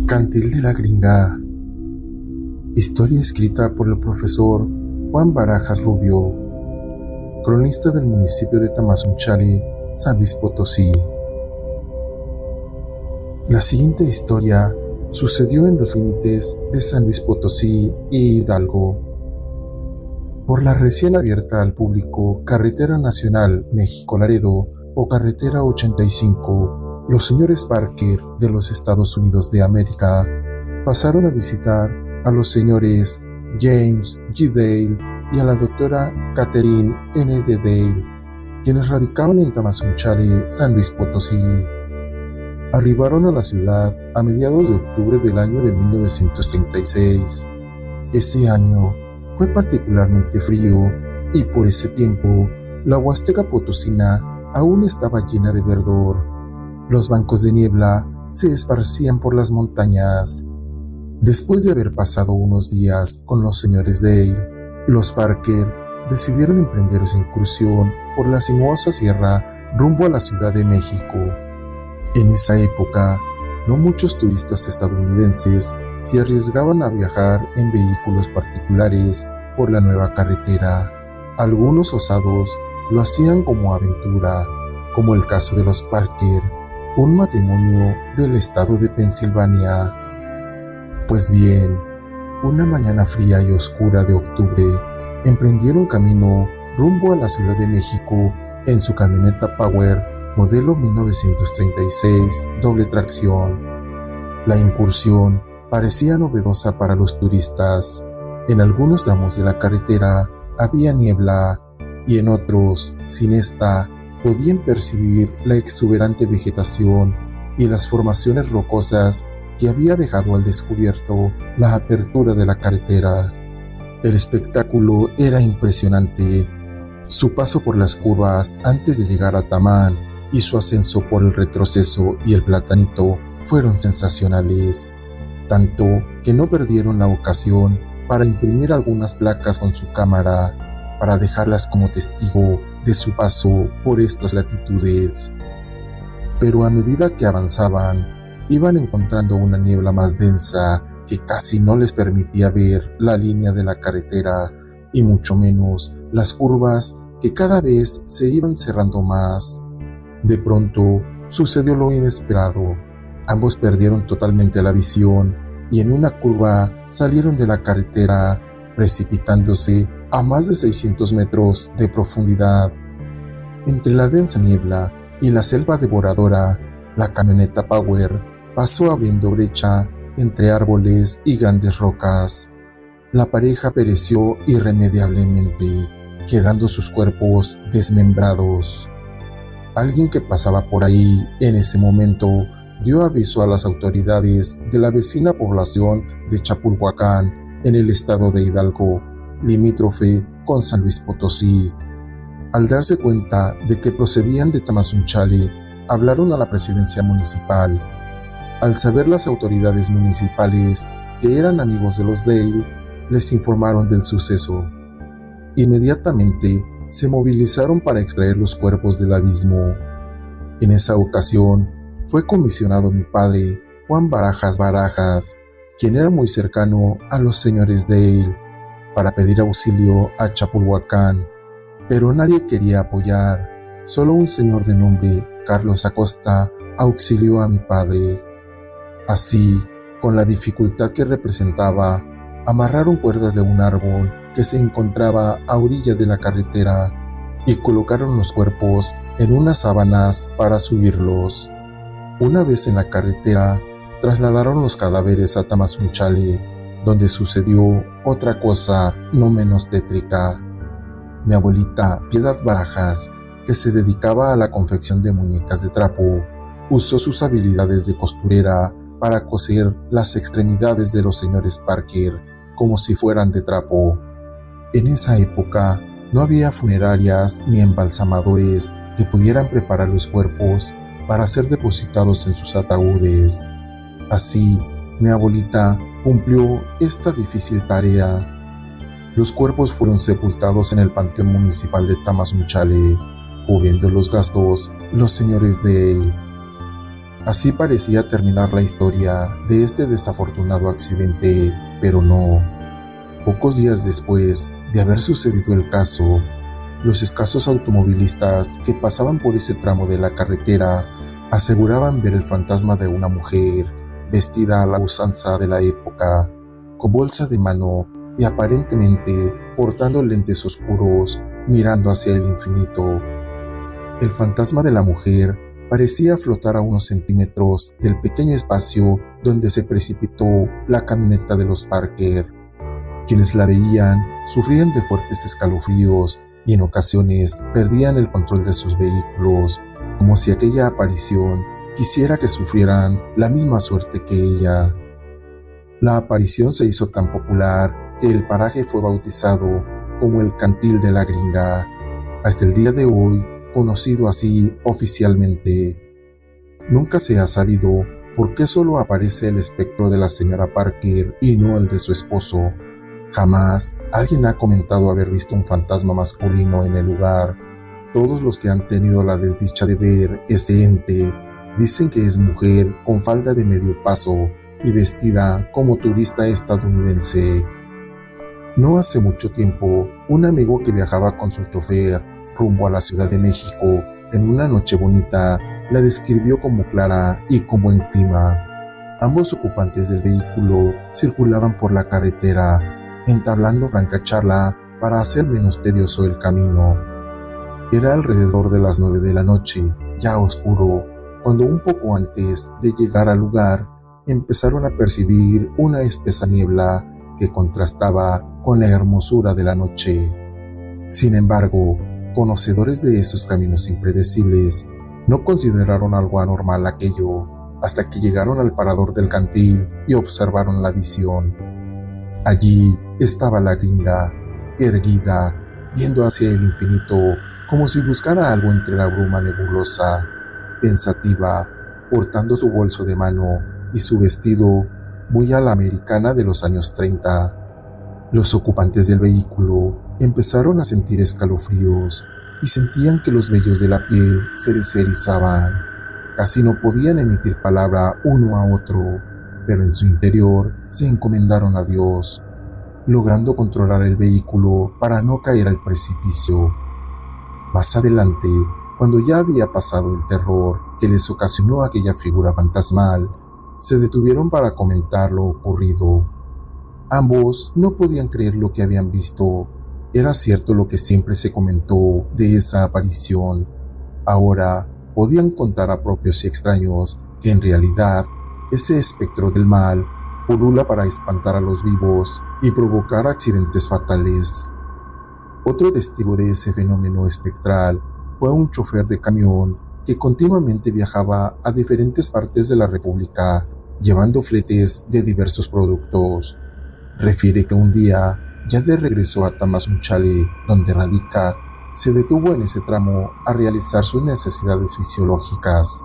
Cantil de la Gringa. Historia escrita por el profesor Juan Barajas Rubio, cronista del municipio de Tamazunchale, San Luis Potosí. La siguiente historia sucedió en los límites de San Luis Potosí y Hidalgo. Por la recién abierta al público Carretera Nacional México-Laredo o Carretera 85, los señores Parker de los Estados Unidos de América pasaron a visitar a los señores James G. Dale y a la doctora Catherine N. D. Dale, quienes radicaban en Tamazunchale, San Luis Potosí. Arribaron a la ciudad a mediados de octubre del año de 1936. Ese año fue particularmente frío y por ese tiempo la Huasteca Potosina aún estaba llena de verdor. Los bancos de niebla se esparcían por las montañas. Después de haber pasado unos días con los señores Dale, los Parker decidieron emprender su incursión por la sinuosa sierra rumbo a la Ciudad de México. En esa época, no muchos turistas estadounidenses se arriesgaban a viajar en vehículos particulares por la nueva carretera. Algunos osados lo hacían como aventura, como el caso de los Parker, un matrimonio del estado de Pensilvania. Pues bien, una mañana fría y oscura de octubre, emprendieron camino rumbo a la Ciudad de México en su camioneta Power modelo 1936 doble tracción. La incursión parecía novedosa para los turistas. En algunos tramos de la carretera había niebla y en otros, sin esta, podían percibir la exuberante vegetación y las formaciones rocosas que había dejado al descubierto la apertura de la carretera. El espectáculo era impresionante. Su paso por las curvas antes de llegar a Tamán y su ascenso por el retroceso y el Platanito fueron sensacionales, tanto que no perdieron la ocasión para imprimir algunas placas con su cámara para dejarlas como testigo de su paso por estas latitudes. Pero a medida que avanzaban, iban encontrando una niebla más densa que casi no les permitía ver la línea de la carretera y mucho menos las curvas que cada vez se iban cerrando más. De pronto, sucedió lo inesperado. Ambos perdieron totalmente la visión y en una curva salieron de la carretera, precipitándose a más de 600 metros de profundidad. Entre la densa niebla y la selva devoradora, la camioneta Power pasó abriendo brecha entre árboles y grandes rocas. La pareja pereció irremediablemente, quedando sus cuerpos desmembrados. Alguien que pasaba por ahí en ese momento dio aviso a las autoridades de la vecina población de Chapulhuacán, en el estado de Hidalgo, limítrofe con San Luis Potosí. Al darse cuenta de que procedían de Tamazunchale, hablaron a la presidencia municipal. Al saber las autoridades municipales que eran amigos de los Dale, les informaron del suceso. Inmediatamente se movilizaron para extraer los cuerpos del abismo. En esa ocasión fue comisionado mi padre, Juan Barajas, quien era muy cercano a los señores Dale, para pedir auxilio a Chapulhuacán, pero nadie quería apoyar. Solo un señor de nombre Carlos Acosta auxilió a mi padre. Así, con la dificultad que representaba, amarraron cuerdas de un árbol que se encontraba a orilla de la carretera y colocaron los cuerpos en unas sábanas para subirlos. Una vez en la carretera, trasladaron los cadáveres a Tamazunchale, donde sucedió otra cosa no menos tétrica. Mi abuelita Piedad Barajas, que se dedicaba a la confección de muñecas de trapo, usó sus habilidades de costurera para coser las extremidades de los señores Parker como si fueran de trapo. En esa época no había funerarias ni embalsamadores que pudieran preparar los cuerpos para ser depositados en sus ataúdes. Así, mi abuelita cumplió esta difícil tarea. Los cuerpos fueron sepultados en el Panteón Municipal de Tamazunchale, cubriendo los gastos los señores Dale. Así parecía terminar la historia de este desafortunado accidente, pero no. Pocos días después de haber sucedido el caso, los escasos automovilistas que pasaban por ese tramo de la carretera aseguraban ver el fantasma de una mujer vestida a la usanza de la época, con bolsa de mano y aparentemente portando lentes oscuros, mirando hacia el infinito. El fantasma de la mujer parecía flotar a unos centímetros del pequeño espacio donde se precipitó la camioneta de los Parker. Quienes la veían sufrían de fuertes escalofríos y en ocasiones perdían el control de sus vehículos, como si aquella aparición quisiera que sufrieran la misma suerte que ella. La aparición se hizo tan popular que el paraje fue bautizado como el Cantil de la Gringa, hasta el día de hoy conocido así oficialmente. Nunca se ha sabido por qué solo aparece el espectro de la señora Parker y no el de su esposo. Jamás alguien ha comentado haber visto un fantasma masculino en el lugar. Todos los que han tenido la desdicha de ver ese ente dicen que es mujer con falda de medio paso y vestida como turista estadounidense. No hace mucho tiempo, un amigo que viajaba con su chofer rumbo a la Ciudad de México en una noche bonita la describió como clara y con buen clima. Ambos ocupantes del vehículo circulaban por la carretera, entablando franca charla para hacer menos tedioso el camino. Era alrededor de las 9 de la noche, ya oscuro, cuando un poco antes de llegar al lugar empezaron a percibir una espesa niebla que contrastaba con la hermosura de la noche. Sin embargo, conocedores de esos caminos impredecibles no consideraron algo anormal aquello hasta que llegaron al parador del cantil y observaron la visión. Allí estaba la gringa, erguida, viendo hacia el infinito como si buscara algo entre la bruma nebulosa, pensativa, portando su bolso de mano y su vestido muy a la americana de los años 30. Los ocupantes del vehículo empezaron a sentir escalofríos y sentían que los vellos de la piel se les erizaban. Casi no podían emitir palabra uno a otro, pero en su interior se encomendaron a Dios, logrando controlar el vehículo para no caer al precipicio. Más adelante, cuando ya había pasado el terror que les ocasionó aquella figura fantasmal, se detuvieron para comentar lo ocurrido. Ambos no podían creer lo que habían visto. Era cierto lo que siempre se comentó de esa aparición. Ahora podían contar a propios y extraños que en realidad ese espectro del mal pulula para espantar a los vivos y provocar accidentes fatales. Otro testigo de ese fenómeno espectral fue un chofer de camión que continuamente viajaba a diferentes partes de la República llevando fletes de diversos productos. Refiere que un día, ya de regreso a Tamazunchale, donde radica, se detuvo en ese tramo a realizar sus necesidades fisiológicas.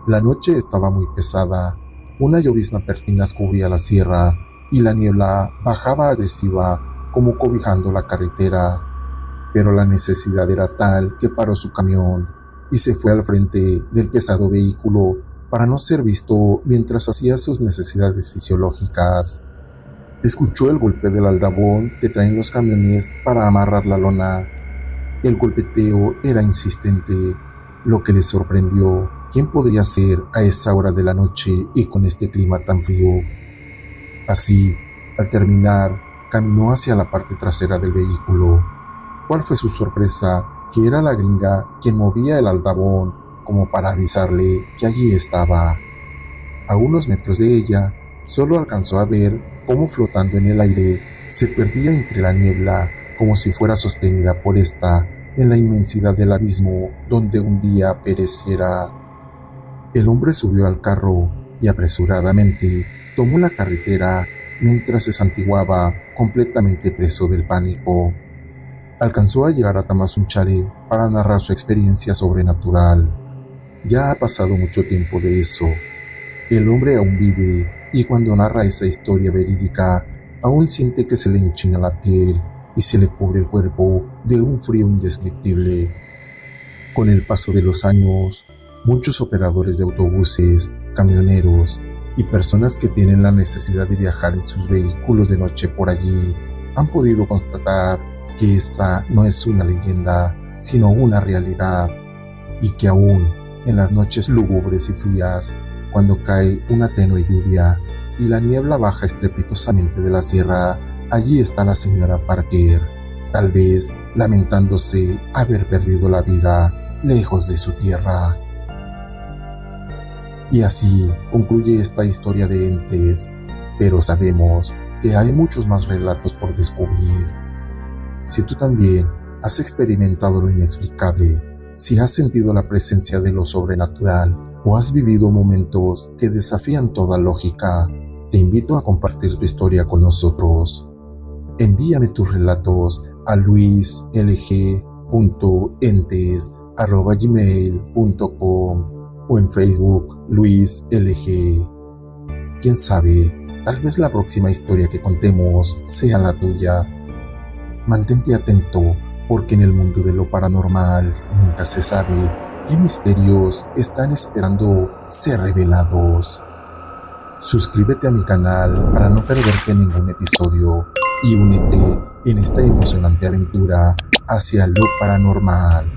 La noche estaba muy pesada, una llovizna pertinaz cubría la sierra y la niebla bajaba agresiva como cobijando la carretera. Pero la necesidad era tal que paró su camión y se fue al frente del pesado vehículo para no ser visto mientras hacía sus necesidades fisiológicas. Escuchó el golpe del aldabón que traen los camiones para amarrar la lona. El golpeteo era insistente, lo que le sorprendió. ¿Quién podría ser a esa hora de la noche y con este clima tan frío? Así, al terminar, caminó hacia la parte trasera del vehículo. ¿Cuál fue su sorpresa? Que era la gringa quien movía el aldabón como para avisarle que allí estaba. A unos metros de ella, solo alcanzó a ver cómo flotando en el aire se perdía entre la niebla como si fuera sostenida por esta en la inmensidad del abismo donde un día pereciera. El hombre subió al carro y apresuradamente tomó la carretera mientras se santiguaba completamente preso del pánico. Alcanzó a llegar a Tamazunchale para narrar su experiencia sobrenatural. Ya ha pasado mucho tiempo de eso. El hombre aún vive y cuando narra esa historia verídica, aún siente que se le enchina la piel y se le cubre el cuerpo de un frío indescriptible. Con el paso de los años, Muchos operadores de autobuses, camioneros y personas que tienen la necesidad de viajar en sus vehículos de noche por allí han podido constatar que esta no es una leyenda, sino una realidad, y que aún en las noches lúgubres y frías, cuando cae una tenue lluvia y la niebla baja estrepitosamente de la sierra, allí está la señora Parker, tal vez lamentándose haber perdido la vida lejos de su tierra. Y así concluye esta historia de entes, pero sabemos que hay muchos más relatos por descubrir. Si tú también has experimentado lo inexplicable, si has sentido la presencia de lo sobrenatural o has vivido momentos que desafían toda lógica, te invito a compartir tu historia con nosotros. Envíame tus relatos a luislg.entes@gmail.com o en Facebook LuisLG. Quién sabe, tal vez la próxima historia que contemos sea la tuya. Mantente atento, porque en el mundo de lo paranormal nunca se sabe qué misterios están esperando ser revelados. Suscríbete a mi canal para no perderte ningún episodio y únete en esta emocionante aventura hacia lo paranormal.